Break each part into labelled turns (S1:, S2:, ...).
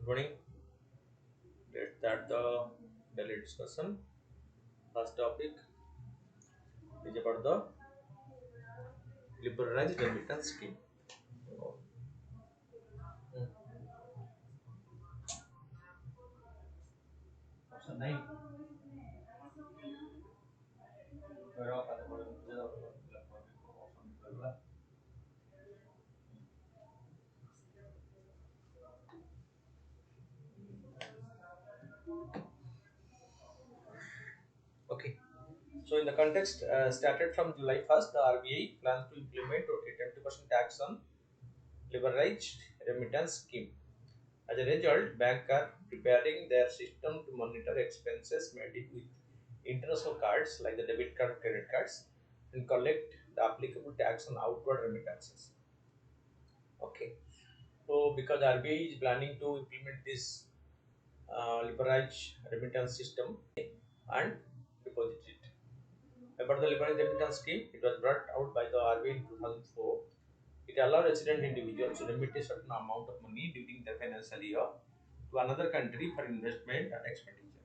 S1: Good morning. Let's start the daily discussion. First topic is about the liberalized remittance scheme. Option 9. Okay. So in the context started from July 1st, the RBI plans to implement a 20% tax on liberalized remittance scheme. As a result, banks are preparing their system to monitor expenses made with international cards like the debit card, credit cards, and collect the applicable tax on outward remittances. Okay. So because RBI is planning to implement this liberalized remittance system and deposit it. About the liberalized remittance scheme, it was brought out by the RBI in 2004. It allows resident individuals to remit a certain amount of money during their financial year to another country for investment and expenditure.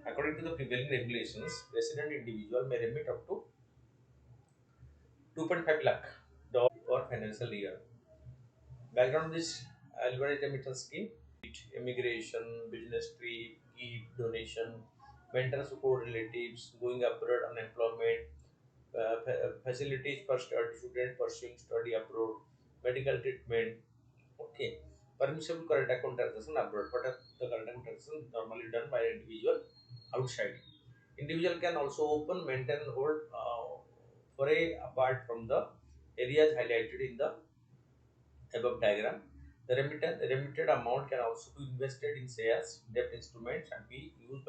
S1: According to the prevailing regulations, resident individual may remit up to 2.5 lakh for financial year. Background of this liberalized remittance scheme: immigration, business trip, gift, donation, mental support relatives, going abroad on employment, facilities for student pursuing study abroad, medical treatment. Okay, permissible current account transaction abroad. What are the current account transaction normally done by an individual outside? Individual can also open, maintain, and hold foray apart from the areas highlighted in the above diagram. The remitted amount can also be invested in shares, debt instruments, and be used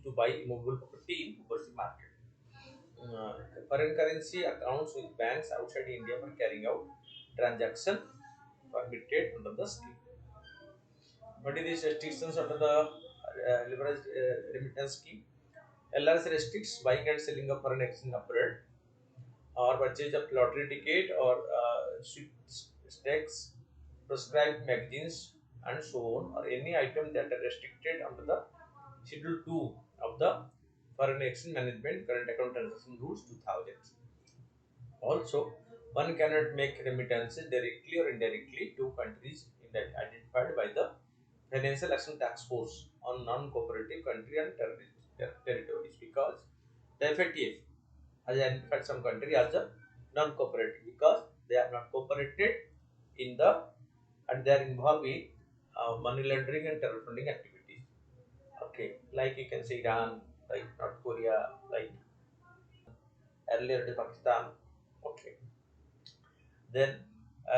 S1: to buy immovable property in overseas market. Uh, Foreign currency accounts with banks outside India for carrying out transaction permitted under the scheme. What are these restrictions under the liberalized remittance scheme? LRS restricts buying and selling of foreign exchange abroad, or purchase of lottery ticket or stocks, prescribed magazines, and so on, or any item that are restricted under the Schedule 2 of the Foreign Exchange Management Current Account Transaction Rules 2000. Also, one cannot make remittances directly or indirectly to countries identified by the Financial Action Task Force on non-cooperative country and territories, because the FATF has identified some country as a non-cooperative because they are not cooperated in the and they are involved in money laundering and terror funding activities. Okay, like you can say Iran, like North Korea, like earlier to Pakistan. Okay, then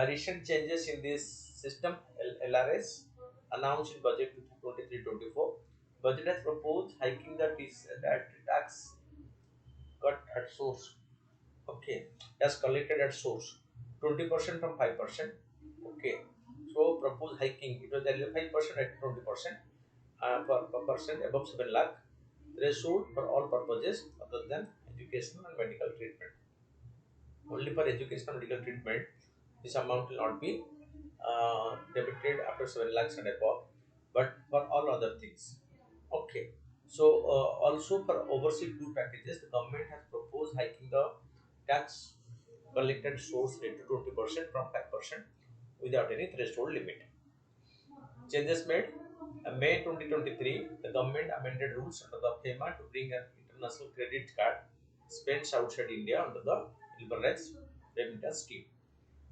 S1: recent changes in this system, LRS announced in budget 23-24. Budget has proposed hiking that tax cut at source. Okay, as collected at source, 20% from 5%. Okay, so proposed hiking, it was earlier 5% at 20% per person above 7 lakh threshold for all purposes other than educational and medical treatment. Only for educational and medical treatment, this amount will not be debited after 7 lakhs and above, but for all other things. Okay, so also for overseas tour packages, the government has proposed hiking the tax collected source rate to 20% from 5% without any threshold limit. Changes made May 2023, the government amended rules under the FEMA to bring an international credit card spent outside India under the liberalized remittance scheme.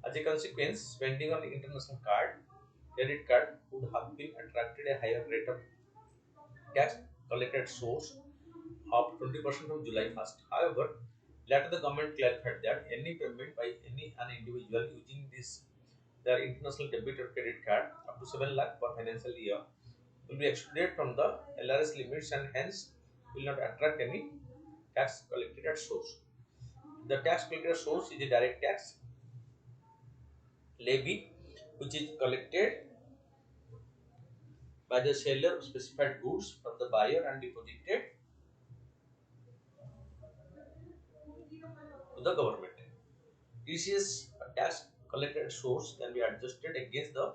S1: As a consequence, spending on the international credit card would have been attracted a higher rate of tax collected source of 20% from July 1st. However, later the government clarified that any payment by an individual using their international debit or credit card up to 7 lakh per financial year will be excluded from the LRS limits and hence will not attract any tax collected at source. The tax collected at source is a direct tax levy which is collected by the seller of specified goods from the buyer and deposited to the government. TCS tax collected source can be adjusted against the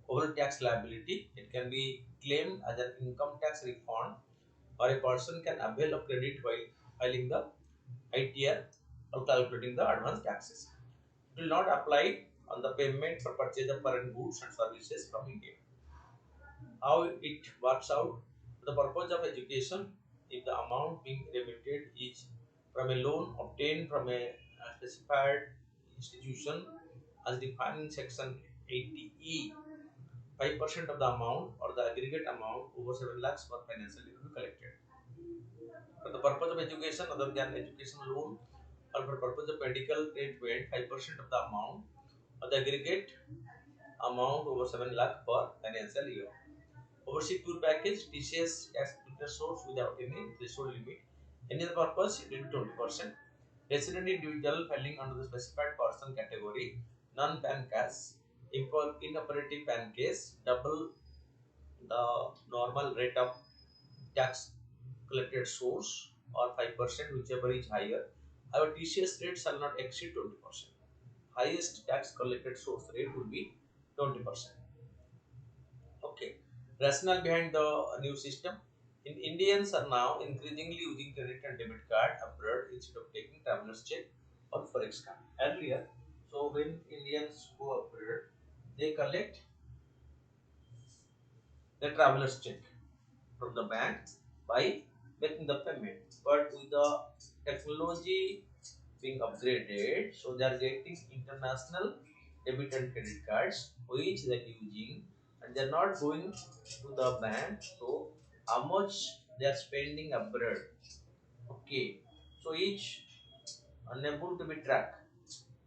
S1: over tax liability. It can be claimed as an income tax refund, or a person can avail of credit while filing the ITR or calculating the advance taxes. It will not apply on the payment for purchase of foreign goods and services from India. How it works out: for the purpose of education, if the amount being remitted is from a loan obtained from a specified institution as defined in section 80E, 5% of the amount or the aggregate amount over 7 lakhs per financial year will be collected. For the purpose of education other than education loan, or for purpose of medical treatment, 5% of the amount or the aggregate amount over 7 lakh per financial year. Overseas tour package, TCS as filter source without any threshold limit. Any other purpose, it will be 20%. Resident individual falling under the specified person category, non-PAN case, inoperative PAN case, double the normal rate of tax collected source or 5%, whichever is higher. Our TCS rate shall not exceed 20%. Highest tax collected source rate will be 20%. Okay. Rationale behind the new system. Indians are now increasingly using credit and debit card abroad instead of taking traveler's check or forex card. Earlier, so when Indians go abroad, they collect the traveler's check from the bank by making the payment. But with the technology being upgraded, so they are getting international debit and credit cards which they are using, and they are not going to the bank. So how much they are spending abroad, okay, so each unable to be tracked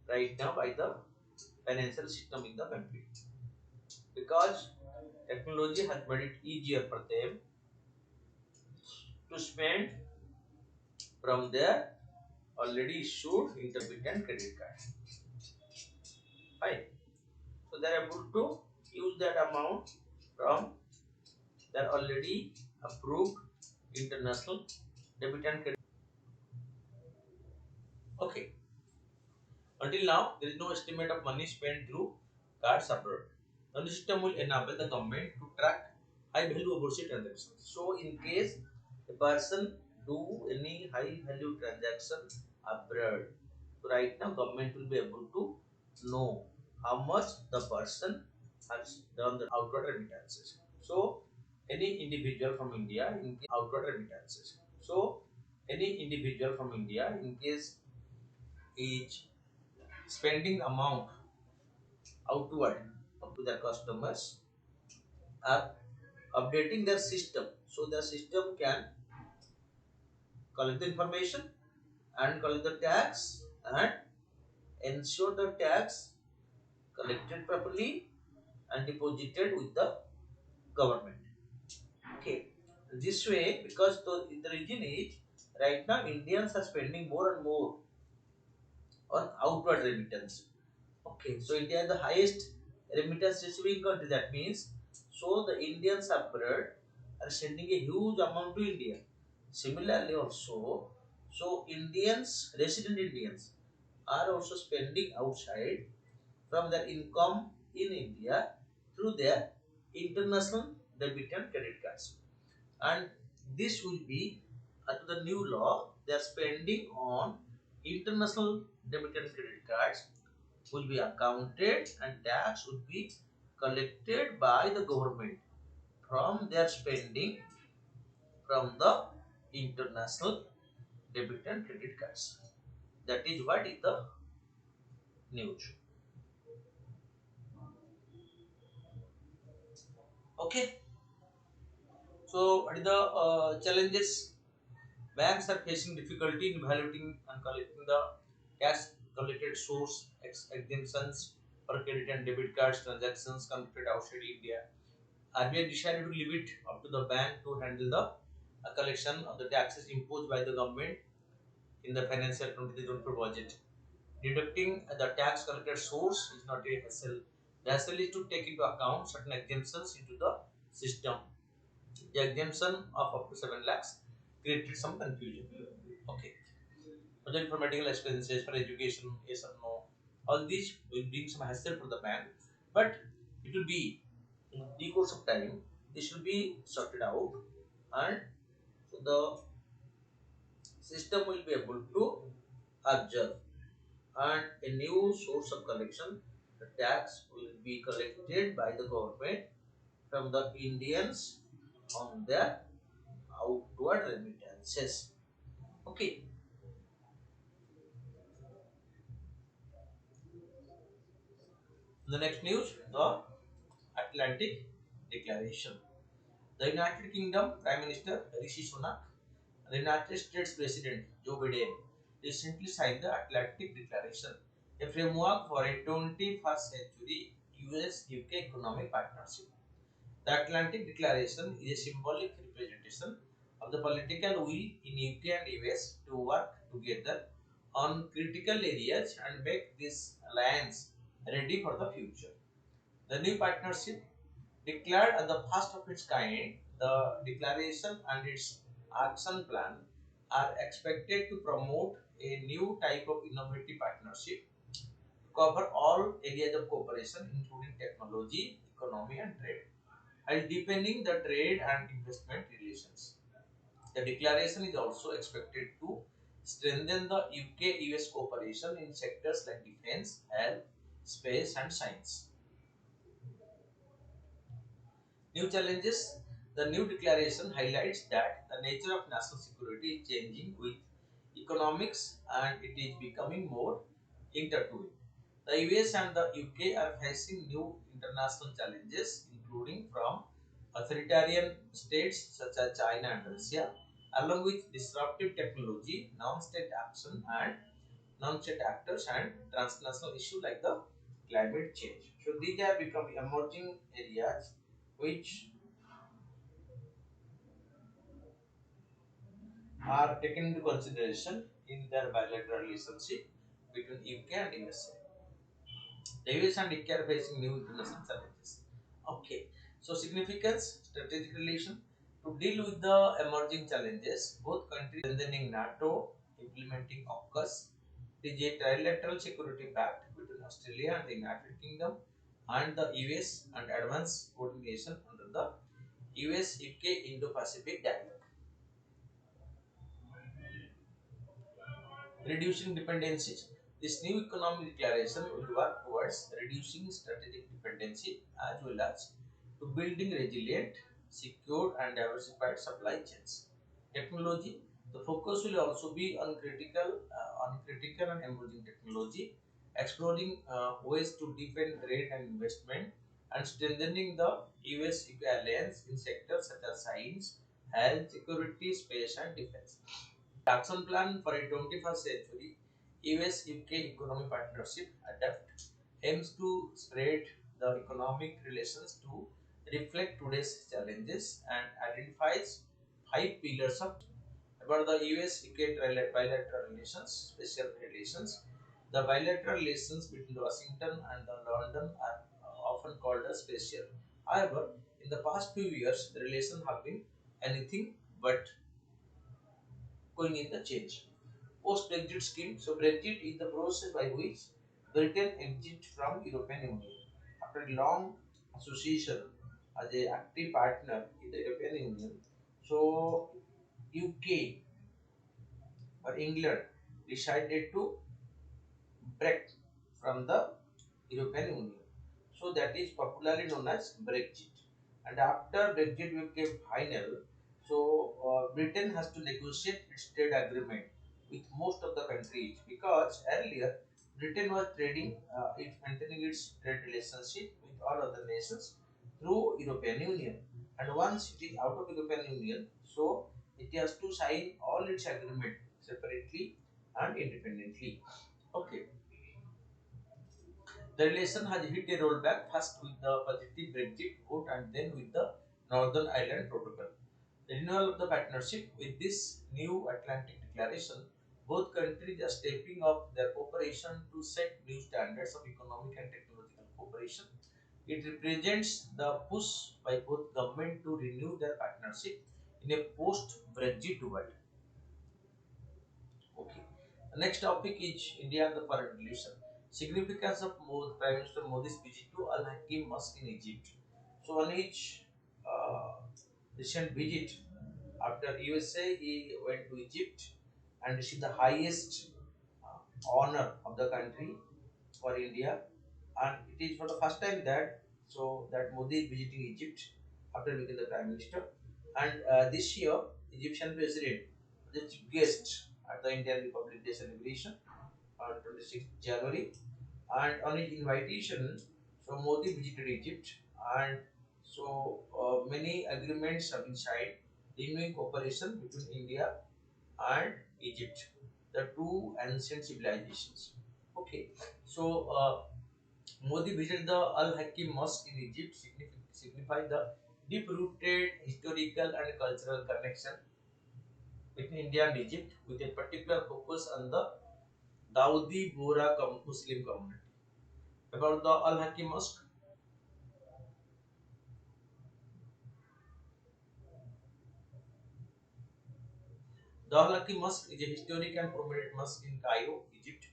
S1: right now by the financial system in the country, because technology has made it easier for them to spend from their already issued debit and credit card. Fine. So they are able to use that amount from their already approved international debit and credit. Okay. Until now, there is no estimate of money spent through cards abroad. The new system will enable the government to track high value overseas transactions. So, in case a person do any high value transaction abroad, so right now government will be able to know how much the person has done the outward remittances. So, any individual from India in case outward remittances. So, any individual from India in case is spending amount outward to their customers are updating their system, so the system can collect the information and collect the tax and ensure the tax collected properly and deposited with the government. Okay, this way, because the reason is right now Indians are spending more and more on outward remittance. Okay, so India is the highest remittance receiving country. That means, so the Indians abroad are sending a huge amount to India. Similarly, also, so Indians, resident Indians, are also spending outside from their income in India through their international debit and credit cards. And this will be, under the new law, they are spending on international debit and credit cards will be accounted and tax would be collected by the government from their spending from the international debit and credit cards. That is what is the news. Okay. So what is the challenges? Banks are facing difficulty in evaluating and collecting the tax collected source exemptions for credit and debit cards transactions conducted outside India. RBI decided to leave it up to the bank to handle the collection of the taxes imposed by the government in the financial 2024 budget. Deducting the tax collected source is not a hassle. The hassle is to take into account certain exemptions into the system. The exemption of up to 7 lakhs created some confusion. Okay. Budget for medical expenses, for education, yes or no. All these will bring some hassle for the bank, but it will be in the course of time this will be sorted out, and so the system will be able to observe, and a new source of collection, the tax will be collected by the government from the Indians on their outward remittances. Okay. The next news, the Atlantic Declaration. The United Kingdom Prime Minister Rishi Sunak and the United States President Joe Biden recently signed the Atlantic Declaration, a framework for a 21st century US-UK economic partnership. The Atlantic Declaration is a symbolic representation of the political will in UK and US to work together on critical areas and make this alliance ready for the future. The new partnership, declared as the first of its kind, the declaration and its action plan are expected to promote a new type of innovative partnership to cover all areas of cooperation, including technology, economy, and trade, while deepening the trade and investment relations. The declaration is also expected to strengthen the UK-US cooperation in sectors like defense, health, space, and science. New challenges. The new declaration highlights that the nature of national security is changing with economics, and it is becoming more intertwined. The US and the UK are facing new international challenges, including from authoritarian states such as China and Russia, along with disruptive technology, non-state action, and non-state actors, and transnational issues like the climate change. So these are becoming emerging areas which are taken into consideration in their bilateral relationship between UK and USA. The US and UK are facing new international challenges. Okay, so significance, strategic relation. To deal with the emerging challenges, both countries strengthening NATO, implementing AUKUS. It is a trilateral security pact between Australia and the United Kingdom and the US, and advanced coordination under the US UK Indo Pacific dialogue. Reducing dependencies. This new economic declaration will work towards reducing strategic dependency as well as to building resilient, secure, and diversified supply chains. Technology. The focus will also be on critical and emerging technology, exploring ways to deepen trade and investment, and strengthening the US-UK alliance in sectors such as science, health, security, space, and defense. Action plan for a 21st century US UK economic partnership adapt aims to spread the economic relations to reflect today's challenges and identifies 5 pillars of about the US UK bilateral relations, special relations. The bilateral relations between Washington and the London are often called as special. However, in the past few years, the relations have been anything but going in the change. Post-Brexit scheme. So Brexit is the process by which Britain exits from European Union after a long association as an active partner in the European Union. So UK or England decided to break from the European Union. So that is popularly known as Brexit. And after Brexit became final, so Britain has to negotiate its trade agreement with most of the countries, because earlier Britain was maintaining its trade relationship with all other nations through European Union. And once it is out of European Union, so it has to sign all its agreement separately and independently. Okay. The relation has hit a rollback, first with the positive Brexit vote and then with the Northern Ireland Protocol. The renewal of the partnership. With this new Atlantic Declaration, both countries are stepping up their cooperation to set new standards of economic and technological cooperation. It represents the push by both governments to renew their partnership in a post-Brexit world. Okay. The next topic is India and the foreign relation. Significance of Prime Minister Modi's visit to Al Hakim Mosque in Egypt. So on each recent visit after USA, he went to Egypt and received the highest honor of the country for India, and it is for the first time that Modi is visiting Egypt after becoming the prime minister. And this year, Egyptian president, the chief guest at the Indian Republic Day celebration on 26th January, and on his invitation, so Modi visited Egypt, and so many agreements have been signed, renewing cooperation between India and Egypt, the two ancient civilizations. Okay, so Modi visited the Al Hakim Mosque in Egypt, signify the deep-rooted historical and cultural connection between India and Egypt, with a particular focus on the Dawoodi Bohra Muslim community. About the Al Hakim Mosque, the Al Hakim Mosque is a historic and prominent mosque in Cairo, Egypt.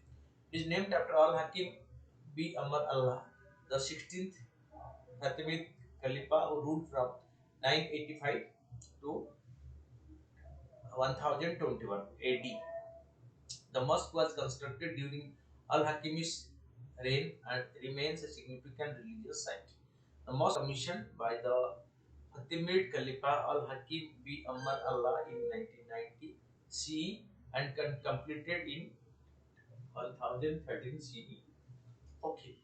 S1: It is named after Al Hakim B. Amr Allah, the 16th Fatimid Khalifa who ruled from 985 to 1021 AD. The mosque was constructed during Al-Hakim's reign and remains a significant religious site. The mosque commissioned by the Fatimid Khalifa Al-Hakim B. Amr Allah in 1990 CE and completed in 1013 CE. Okay.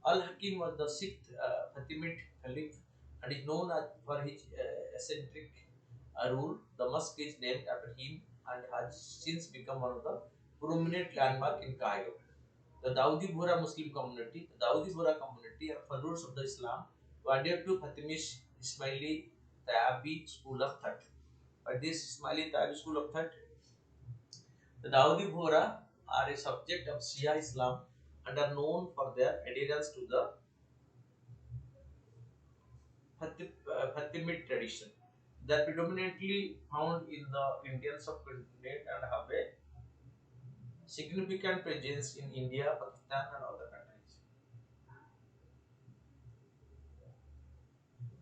S1: Al-Hakim was the sixth Fatimid Caliph and is known for his eccentric rule. The mosque is named after him and has since become one of the prominent landmark in Cairo. The Dawoodi Bohra Muslim community, the Dawoodi Bohra community are followers of the Islam who adhere to Fatimish Ismaili Tayabi school of thought. But this Ismaili Tayabi school of thought, the Dawoodi Bohra are a subject of Shia Islam and are known for their adherence to the Fatimid tradition. They are predominantly found in the Indian subcontinent and have a significant presence in India, Pakistan, and other countries.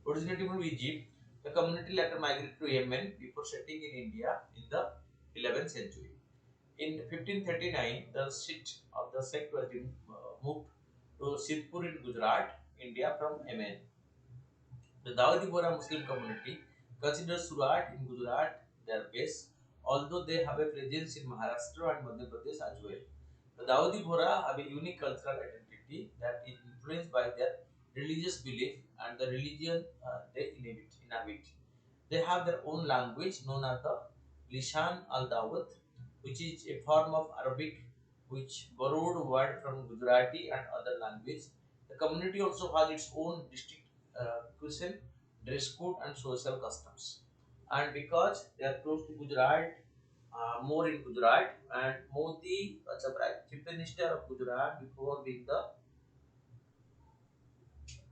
S1: Originating from Egypt, the community later migrated to Yemen before settling in India in the 11th century. In 1539, the seat of the sect was moved to Sidhpur in Gujarat, India from Yemen. The Dawoodi Bohra Muslim community considers Surat in Gujarat their base, although they have a presence in Maharashtra and Madhya Pradesh as well. The Dawoodi Bohra have a unique cultural identity that is influenced by their religious belief and the religion they inhabit. They have their own language known as the Lisan al Dawat, which is a form of Arabic which borrowed word from Gujarati and other language. The community also has its own distinct cuisine, dress code, and social customs. And because they are close to Gujarat, more in Gujarat, and Modi was the chief minister of Gujarat before being the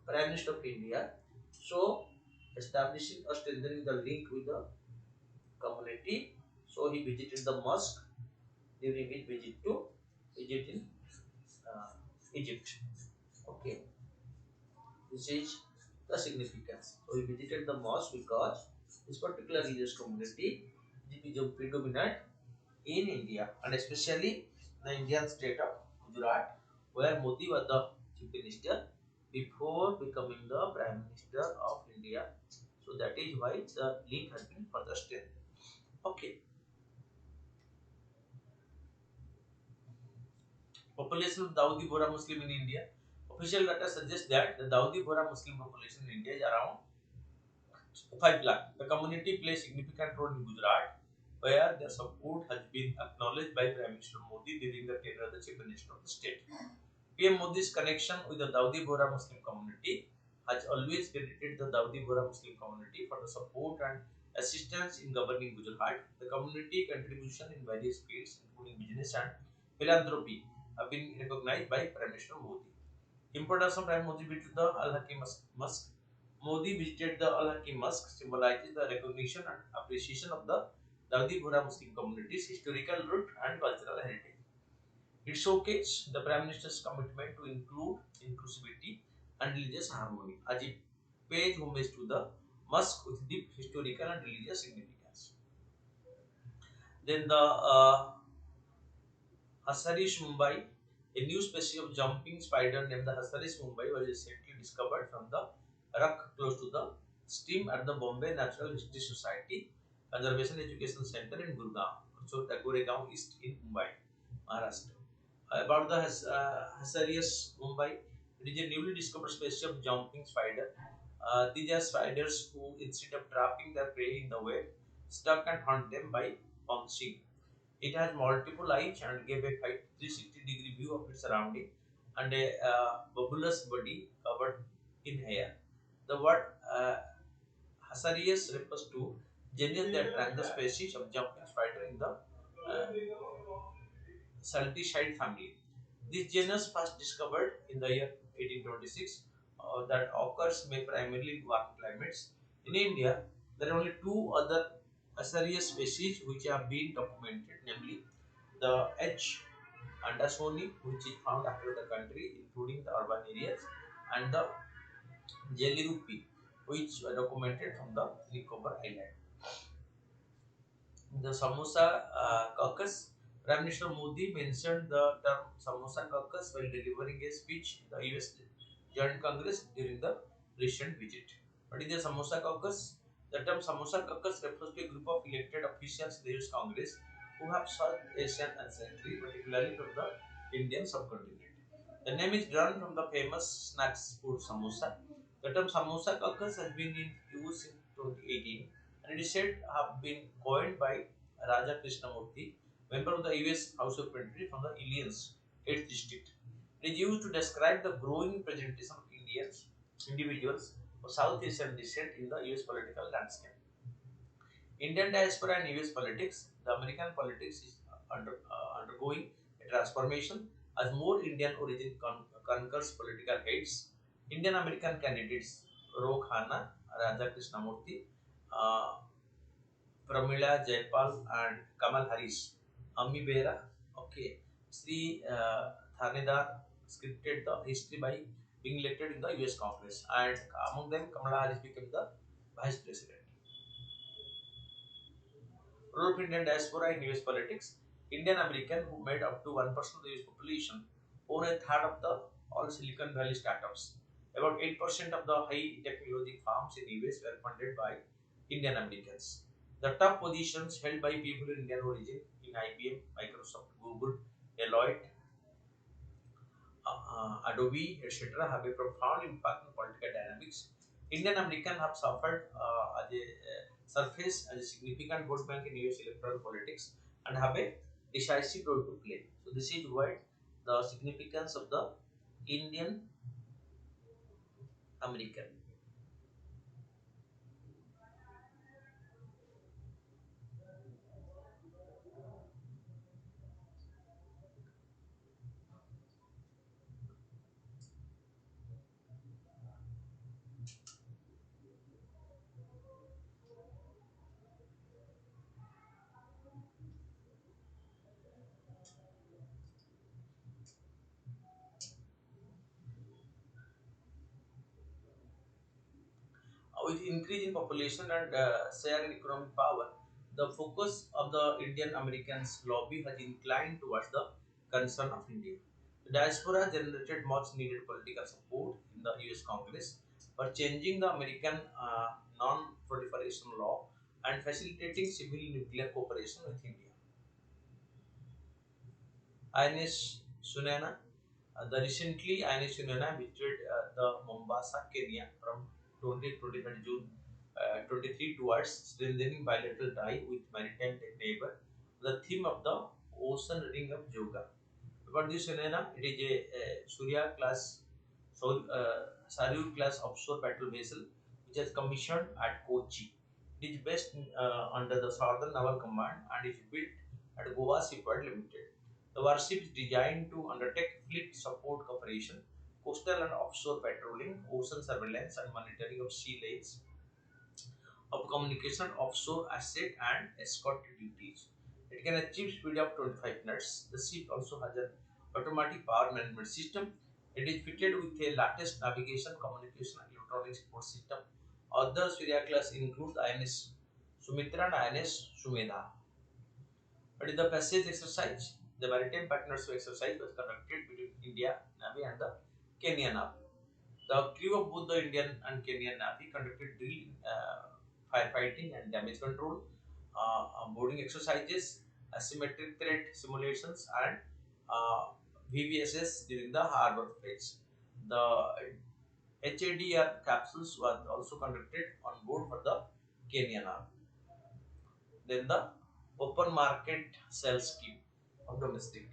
S1: prime minister of India. So, establishing or strengthening the link with the community. So, he visited the mosque during his visit to Egypt in uh, Egypt. Okay, this is the significance. So, he visited the mosque because this particular religious community is predominant in India and especially the Indian state of Gujarat, where Modi was the chief minister before becoming the prime minister of India. So that is why the link has been further strengthened. Okay, population of Dawoodi Bohra Muslim in India. Official data suggests that the Dawoodi Bohra Muslim population in India is around 5 lakh. The community plays significant role in Gujarat, where their support has been acknowledged by Prime Minister Modi during the tenure of the Chief Minister of the state. PM Modi's connection with the Dawoodi Bohra Muslim community has always credited the Dawoodi Bohra Muslim community for the support and assistance in governing Gujarat. The community contribution in various fields, including business and philanthropy, have been recognized by Prime Minister Modi. Importance of Prime Modi visited the Al Hakim Mosque. Modi visited the Al Hakim Mosque symbolizes the recognition and appreciation of the Dawoodi Bohra Muslim community's historical root and cultural heritage. It showcased the Prime Minister's commitment to inclusivity and religious harmony. As a pays homage to the mosque with deep historical and religious significance. Then the Hasarish Mumbai, a new species of jumping spider named the Hasarish Mumbai was recently discovered from the rock close to the stream at the Bombay Natural History Society Conservation Education Center in Gurgaon, so the Goregaon East in Mumbai, Maharashtra. About the Hasarius Mumbai, it is a newly discovered species of jumping spider. These are spiders who, instead of trapping their prey in the web, stuck and hunt them by pouncing. It has multiple eyes and give a 360-degree view of its surrounding and a bubulous body covered in hair. The word Hasarius refers to genus that rank the species of jumping spider in the Saltishide family. This genus first discovered in the year 1826 that occurs may primarily in warm climates. In India, there are only two other Asarius species which have been documented, namely the H. Andersoni, which is found across the country, including the urban areas, and the Jellyrupi, which were documented from the Nicobar Island. The Samosa caucus. Prime Minister Modi mentioned the term Samosa caucus while delivering a speech in the US Joint Congress during the recent visit. What is the Samosa caucus? The term Samosa caucus refers to a group of elected officials in the US Congress who have served Asian ancestry, particularly from the Indian subcontinent. The name is drawn from the famous snacks food samosa. The term samosa caucus has been in use in 2018 and it is said to have been coined by Raja Krishnamurti, member of the US House of Representatives from the Illions 8th District. It is used to describe the growing presentation of Indians, individuals of South Asian descent in the US political landscape. Indian diaspora and US politics. The American politics is undergoing a transformation as more Indian origin conquers political heads. Indian American candidates Ro Khanna, Raja Krishnamurti, uh, Pramila Jayapal, and Kamal Harris, Ami Bera, okay, Sri Thanedar scripted the history by being elected in the US Congress, and among them, Kamala Harris became the vice president. Role of Indian diaspora in US politics. Indian American who made up to 1% of the US population own a third of the all Silicon Valley startups. About 8% of the high technology firms in US were funded by Indian Americans. The top positions held by people in Indian origin in IBM, Microsoft, Google, Deloitte, Adobe, etc., have a profound impact on political dynamics. Indian Americans have suffered as a surface as a significant vote bank in US electoral politics and have a decisive role to play. So, this is why the significance of the Indian American. With increase in population and share in economic power, the focus of the Indian Americans lobby has inclined towards the concern of India. The diaspora generated much needed political support in the US Congress for changing the American non-proliferation law and facilitating civil nuclear cooperation with India. INS Sunana. The recently INS Sunana visited the Mombasa, Kenya from 23rd June 23 towards strengthening bilateral tie with maritime neighbor. The theme of the ocean ring of yoga. About this Sunana, it is a Surya class, Saryu class offshore patrol vessel which is commissioned at Kochi. It is based under the Southern Naval Command and is built at Goa Shipyard Limited. The warship is designed to undertake fleet support operation, coastal and offshore patrolling, ocean surveillance and monitoring of sea lanes, of communication, offshore asset and escort duties. It can achieve speed of 25 knots. The ship also has an automatic power management system. It is fitted with a latest navigation, communication, and electronic support system. Other Surya class includes INS Sumitra and INS Sumedha. But in the passage exercise, the maritime partnership exercise was conducted between India Navy and the Kenyan Navy. The crew of both the Indian and Kenyan Navy conducted drill, firefighting and damage control, boarding exercises, asymmetric threat simulations, and VVSS during the harbor phase. The HADR capsules were also conducted on board for the Kenyan Navy. Then the open market sales scheme of domestic.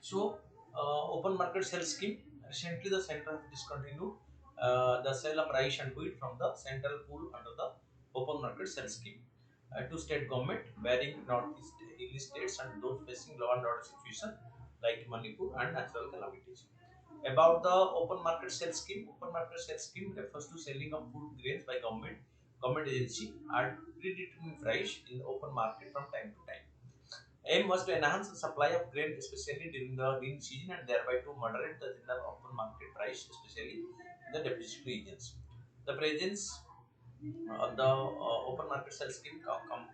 S1: So, open market sale scheme. Recently, the center has discontinued the sale of rice and wheat from the central pool under the open market sale scheme to state government bearing northeast hilly states and those facing law and order situation like Manipur and natural calamities. About the open market sale scheme, open market sale scheme refers to selling of food grains by government agency at predetermined price in the open market from time to time. Aim was to enhance the supply of grain, especially during the lean season, and thereby to moderate the general open market price, especially in the deficit regions. The presence of the open market sale scheme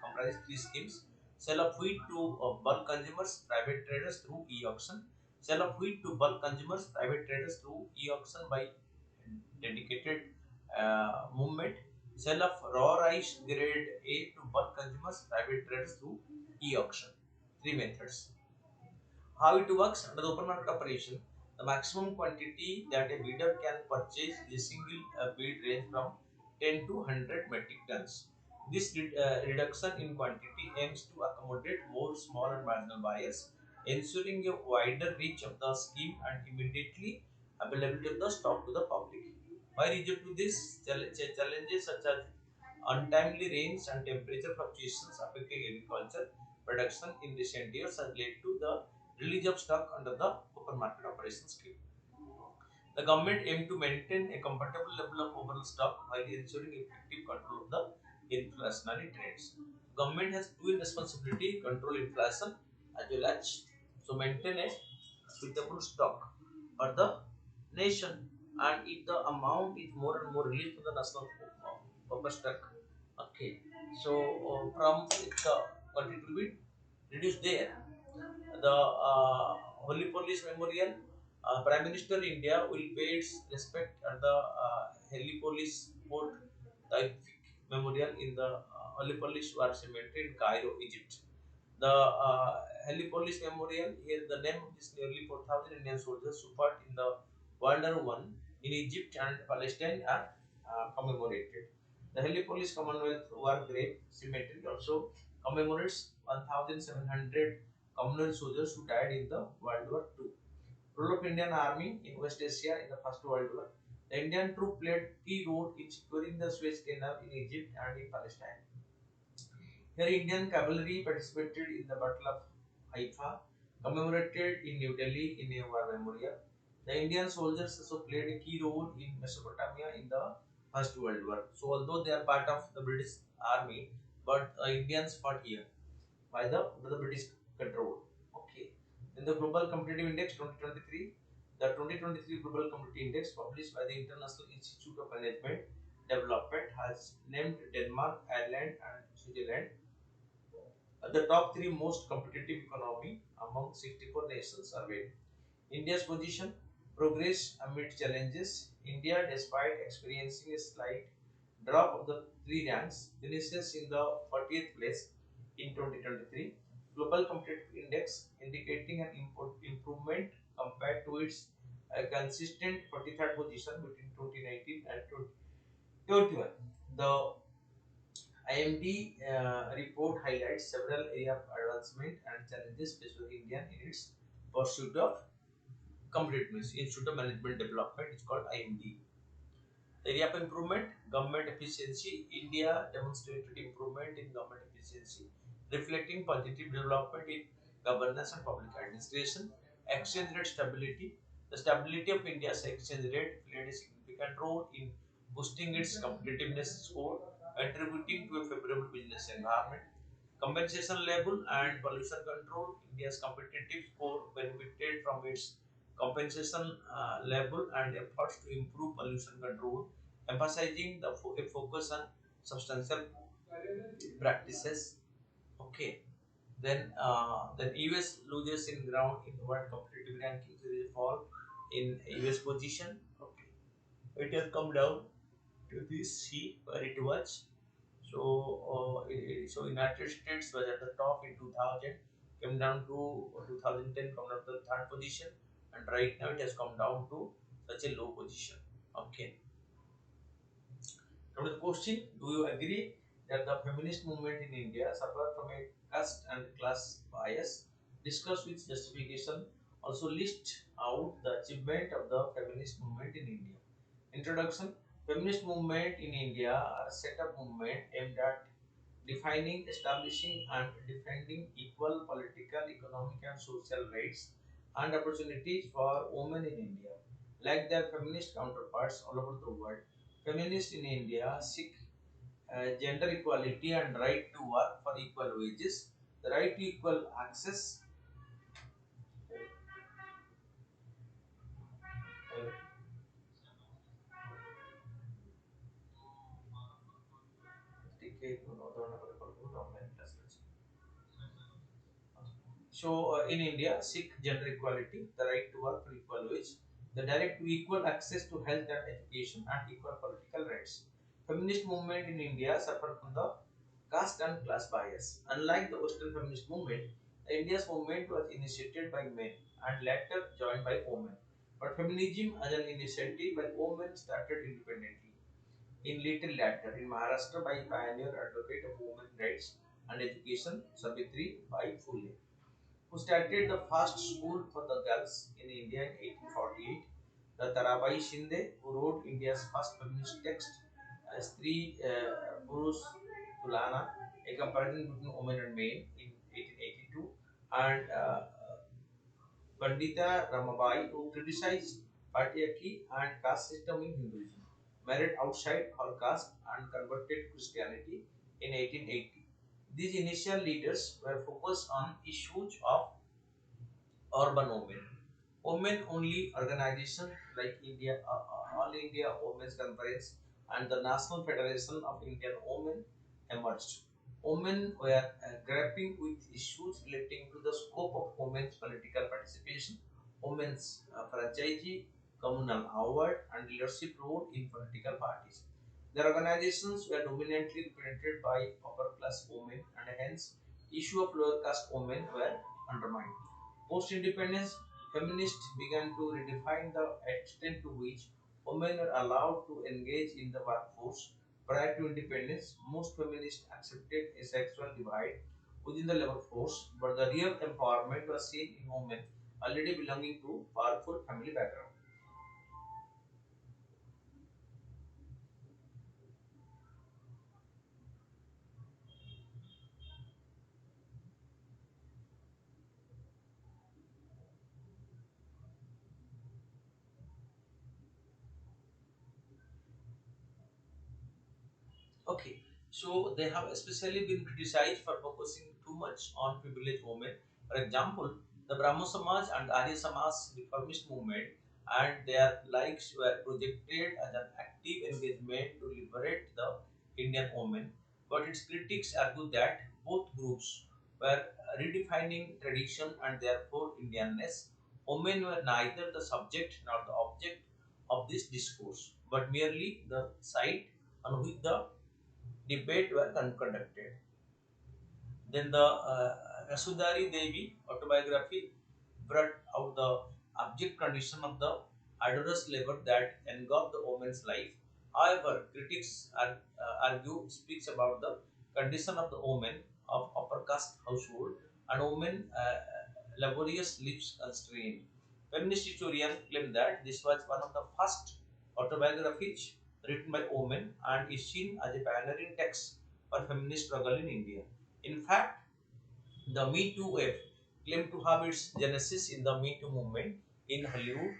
S1: comprises three schemes: sale of wheat to bulk consumers, private traders through e-auction; sale of wheat to bulk consumers, private traders through e-auction by dedicated movement; sale of raw rice grade A to bulk consumers, private traders through e-auction. Three methods. How it works under the open market operation, the maximum quantity that a bidder can purchase in a single bid range from 10 to 100 metric tons. This reduction in quantity aims to accommodate more small and marginal buyers, ensuring a wider reach of the scheme and immediately availability of the stock to the public. By region to this, challenges such as untimely rains and temperature fluctuations affecting agriculture production in recent years has led to the release of stock under the open market operation scheme. The government aimed to maintain a comfortable level of overall stock while ensuring effective control of the inflationary trends. Government has dual responsibility: control inflation as well as so maintain a suitable stock for the nation. And if the amount is more and more released to the national purpose stock, okay, so from if the quantity will be reduced there, the Holy Police Memorial, Prime Minister India will pay its respect at the Holy Police Port Taifik Memorial in the Holy Police War Cemetery in Cairo, Egypt. The Helipolis Memorial, here the name of this nearly 4,000 Indian soldiers who fought in the World War I in Egypt and Palestine are commemorated. The Helipolis Commonwealth War Grave Cemetery also commemorates 1,700 Commonwealth soldiers who died in the World War II. Role of Indian Army in West Asia in the First World War. The Indian troop played key role in securing the Suez Canal in Egypt and in Palestine. Here, Indian cavalry participated in the Battle of Haifa, commemorated in New Delhi in a war memorial. The Indian soldiers also played a key role in Mesopotamia in the First World War. So, although they are part of the British Army, but Indians fought here by the under the British control. Okay. Then the Global Competitive Index 2023. The 2023 Global Competitive Index published by the International Institute of Management Development has named Denmark, Ireland, and Switzerland the top three most competitive economy among 64 nations surveyed. India's position: progress amid challenges. India, despite experiencing a slight drop of the three ranks, finishes in the 40th place in 2023. Global Competitive Index indicating an improvement compared to its consistent 43rd position between 2019 and 2021. The IMD report highlights several areas of advancement and challenges faced by India in its pursuit of competitiveness. Institute of Management Development is called IMD. The area of improvement: government efficiency. India demonstrated improvement in government efficiency, reflecting positive development in governance and public administration. Exchange rate stability. The stability of India's exchange rate played a significant role in boosting its competitiveness score, contributing to a favorable business environment. Compensation level and pollution control. India's competitive score benefited from its compensation level and efforts to improve pollution control, emphasizing a focus on substantial practices. Okay. Then US loses in ground in world competitive rankings. There is a fall in US position. Okay. It has come down to this C where it was. So United States was at the top in 2000, came down to 2010, come down to the third position, and right now it has come down to such a low position. Okay. Now the question: do you agree that the feminist movement in India suffered from a caste and class bias? Discuss with justification Also list out the achievement of the feminist movement in India. Introduction. Feminist movement in India are a set of movement aimed at defining, establishing and defending equal political, economic and social rights and opportunities for women in India. Like their feminist counterparts all over the world, feminists in India seek gender equality and right to work for equal wages, the right to equal access, uh, in India, seek gender equality, the right to work for equal wage, the direct to equal access to health and education, and equal political rights. Feminist movement in India suffer from the caste and class bias. Unlike the Western feminist movement, India's movement was initiated by men and later joined by women. But feminism as an initiative by women started independently. In little later in Maharashtra by pioneer advocate of women's rights and education Savitri Bai Phule, who started the first school for the girls in India in 1848. The Tarabai Shinde, who wrote India's first feminist text, Stri Purush Tulana, a comparison between women and men in 1882, and Pandita Ramabai, who criticized patriarchy and caste system in Hinduism, married outside her caste and converted to Christianity in 1880. These initial leaders were focused on issues of urban women. Women only organizations like All India Women's Conference and the National Federation of Indian Women emerged. Women were grappling with issues relating to the scope of women's political participation, women's franchise, communal award, and leadership role in political parties. Their organizations were dominantly represented by upper class women, and hence issue of lower caste women were undermined. Post-independence, feminists began to redefine the extent to which women are allowed to engage in the workforce. Prior to independence, most feminists accepted a sexual divide within the labor force, but the real empowerment was seen in women already belonging to powerful family background. Okay, so they have especially been criticized for focusing too much on privileged women. For example, the Brahmo Samaj and Arya Samaj reformist movement and their likes were projected as an active engagement to liberate the Indian woman. But its critics argue that both groups were redefining tradition and therefore Indianness. Women were neither the subject nor the object of this discourse, but merely the site on which the debate were conducted. Then the Rasudari Devi autobiography brought out the abject condition of the arduous labor that engulfed the woman's life. However, critics argue speaks about the condition of the woman of upper caste household and women laborious lives constrained. Feminist historians claim that this was one of the first autobiographies written by women and is seen as a pioneering text for feminist struggle in India. In fact, the Me Too wave claimed to have its genesis in the Me Too movement in Hollywood,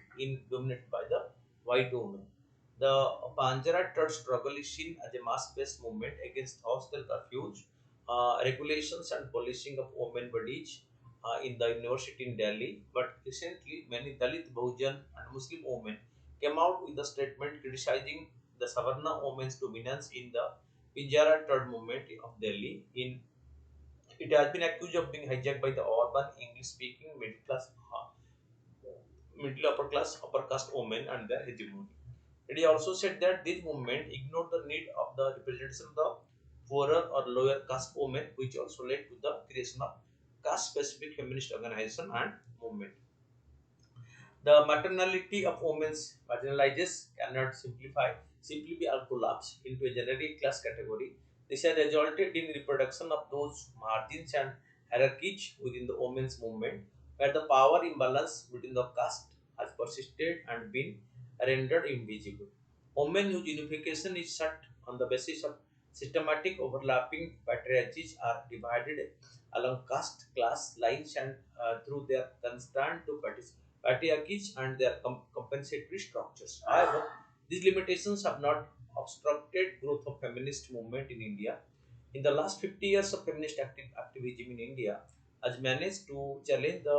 S1: dominated by the white woman. The Panjara Tud struggle is seen as a mass-based movement against hostile curfews, regulations, and policing of women bodies in the university in Delhi. But recently, many Dalit, Bahujan, and Muslim women came out with a statement criticizing the Savarna women's dominance in the Pinjara Tud movement of Delhi. It has been accused of being hijacked by the urban English-speaking middle upper caste women and their hegemony. It also said that this movement ignored the need of the representation of the poorer or lower caste women, which also led to the creation of caste-specific feminist organization and movement. The maternality of women's marginalizes cannot simply be collapsed into a generic class category. This has resulted in reproduction of those margins and hierarchies within the women's movement. where the power imbalance between the caste has persisted and been rendered invisible. Women whose unification is set on the basis of systematic overlapping patriarchies are divided along caste class lines and through their constant to patriarchies and their compensatory structures. However, these limitations have not obstructed growth of feminist movement in India. In the last 50 years of feminist activism in India, has managed to challenge the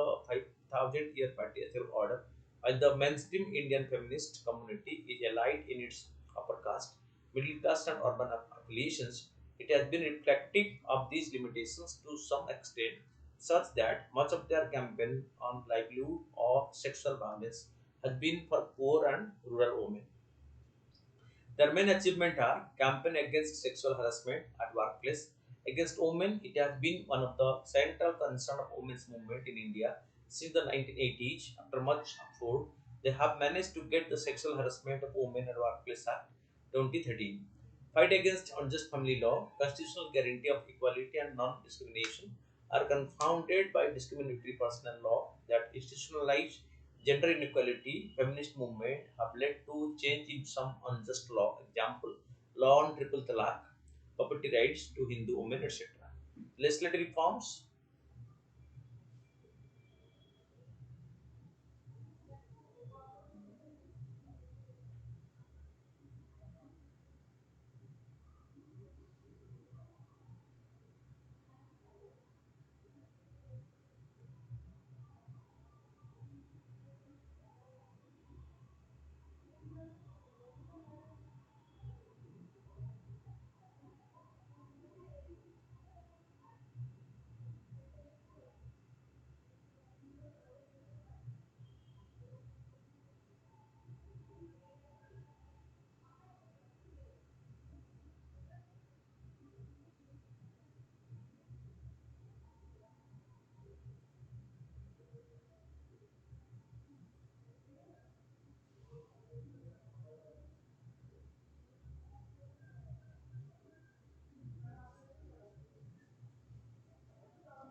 S1: 5,000-year patriarchal order, while the mainstream Indian feminist community is allied in its upper caste, middle caste, and urban affiliations. It has been reflective of these limitations to some extent, such that much of their campaign on livelihood or sexual violence has been for poor and rural women. Their main achievement are campaign against sexual harassment at workplace. Against women, it has been one of the central concern of women's movement in India since the 1980s. After much effort, they have managed to get the Sexual Harassment of Women at Workplace Act 2013. Fight against unjust family law, constitutional guarantee of equality and non-discrimination are confounded by discriminatory personal law that institutionalize gender inequality. Feminist movement have led to change in some unjust law. Example, law on triple talaq, property rights to Hindu women, etc. Legislative reforms.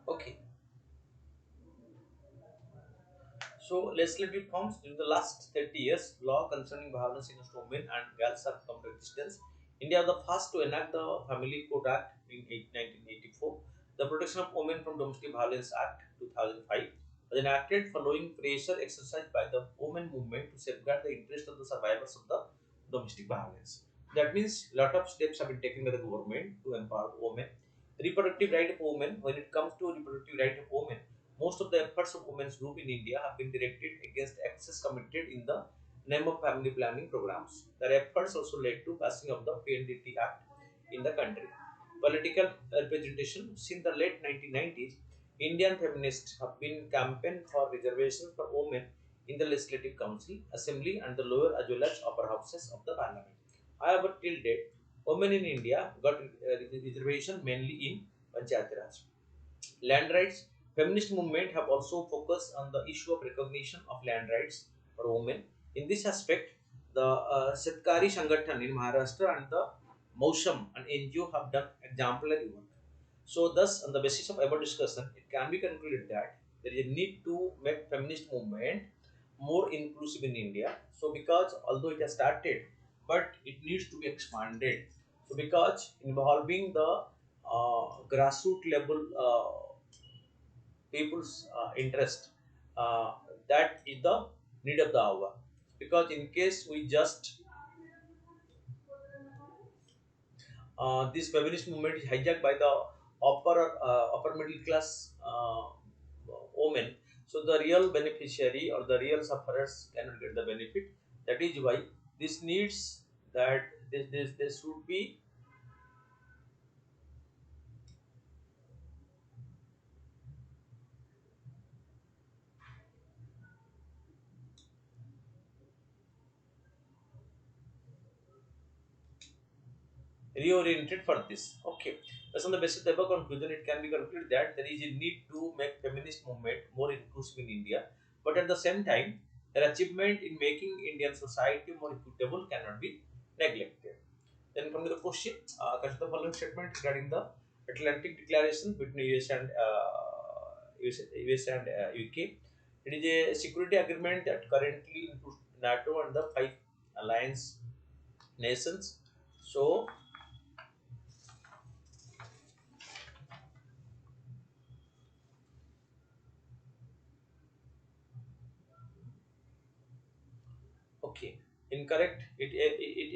S1: Okay. So, legislative reforms during the last 30 years, law concerning violence against women and girls have come to existence. India was the first to enact the Family Court Act in 1984. The Protection of Women from Domestic Violence Act 2005 was enacted following pressure exercised by the women movement to safeguard the interest of the survivors of the domestic violence. That means a lot of steps have been taken by the government to empower women. Reproductive right of women, when it comes to reproductive right of women, most of the efforts of women's group in India have been directed against excess committed in the name of family planning programs. Their efforts also led to passing of the PNDT Act in the country. Political representation since the late 1990s, Indian feminists have been campaigning for reservations for women in the Legislative Council, Assembly, and the lower as well as upper houses of the Parliament. However, till date, women in India got reservation mainly in Panchayat Raj. Land rights. Feminist movement have also focused on the issue of recognition of land rights for women. In this aspect, the Shatkari Sangathan in Maharashtra and the Mausham and NGO have done exemplary work. So, thus, on the basis of our discussion, it can be concluded that there is a need to make feminist movement more inclusive in India. So, because although it has started, but it needs to be expanded. So, because involving the grassroots level people's interest, uh, that is the need of the hour. Because in case we just this feminist movement is hijacked by the upper middle class women, so the real beneficiary or the real sufferers cannot get the benefit. That is why this needs that this should be reoriented for this. Okay. Thus, on the basis of the above conclusion, it can be concluded that there is a need to make feminist movement more inclusive in India, but at the same time, their achievement in making Indian society more equitable cannot be neglected. Then come to the question, consider the following statement regarding the Atlantic Declaration between US and US and UK. It is a security agreement that currently includes NATO and the five alliance nations. So, okay, incorrect. It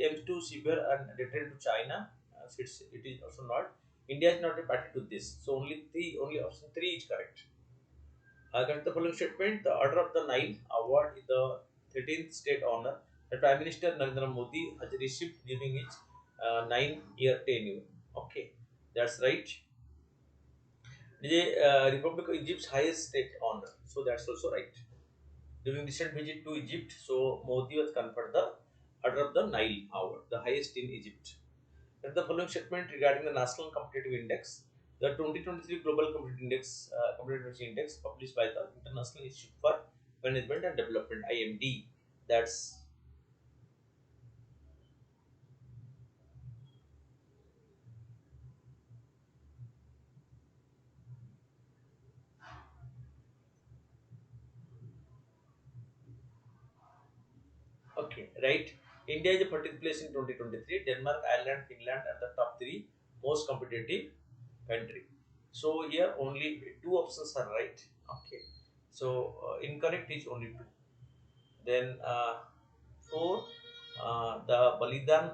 S1: aims to severe and return to China. It is also not. India is not a party to this. So only option three is correct. Against the following statement, the Order of the Nile award is the 13th state honor that Prime Minister Narendra Modi has received during his 9-year tenure. Okay, that's right. The Republic of Egypt's highest state honor. So that's also right. During recent visit to Egypt, so Modi was conferred the Order of the Nile award, the highest in Egypt. And the following statement regarding the National Competitive Index, the 2023 Global Competitiveness Index published by the International Institute for Management and Development (IMD). That's okay, right? India is the 14th place in 2023. Denmark, Ireland, Finland are the top three most competitive country. So here only two options are right. Okay, so incorrect is only two. Then four, the Balidan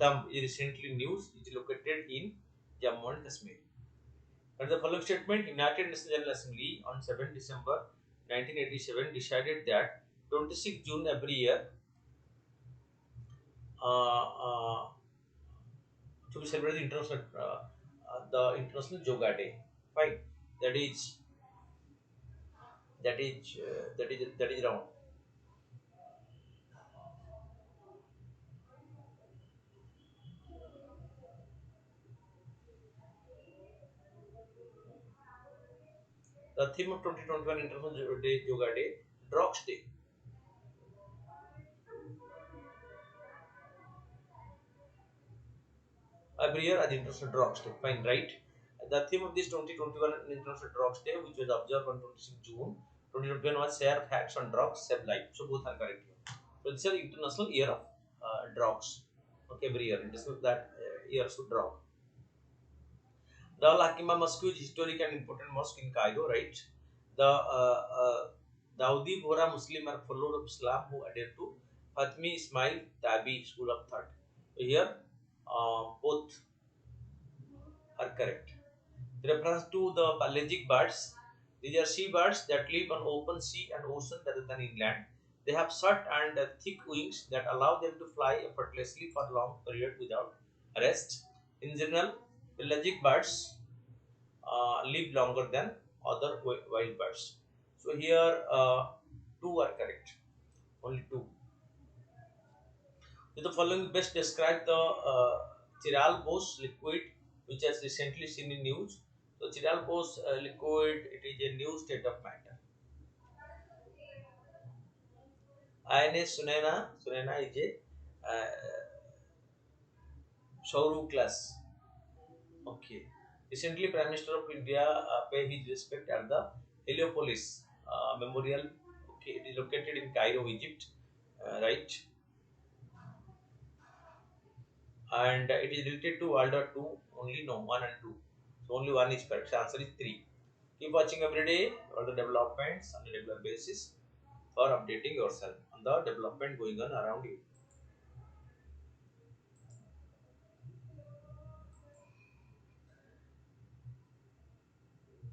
S1: Thumb is recently news is located in Jammu and Kashmir. And the following statement, United Nations General Assembly on 7 December 1987 decided that 26 June every year uh, uh, to be celebrated the International Yoga Day. Fine, that is that is wrong. The theme of 2021 International Day Yoga Day, Drugs Day. Every year as International Drugs Day. Fine, right? The theme of this 2021 International Drugs Day, which was observed on 26 June 2021, was Share Facts on Drugs Save Life. So both are correct here. So this is International Year of Drugs. Okay, every year. It is that year should drug. The Al Hakima Mosque is historic and important mosque in Cairo, right? The Dawoodi Bohra Muslim are follower of Islam who adhere to Fatmi Ismail Tabi school of thought. So here, both are correct. Reference to the pelagic birds. These are seabirds that live on open sea and ocean rather than inland. They have short and thick wings that allow them to fly effortlessly for long period without rest. In general, pelagic birds live longer than other wild birds. So here, two are correct. Only two. So the following best describe the chiral bose liquid which has recently seen in news. So chiral bose liquid, it is a new state of matter. INS Sunena is a Shauru class. Okay. Recently, Prime Minister of India paid his respect at the Heliopolis Memorial. Okay, it is located in Cairo, Egypt, right? And it is related to World War II. Only no one and two. So only one is correct. So answer is three. Keep watching every day all the developments on a regular basis for updating yourself on the development going on around you.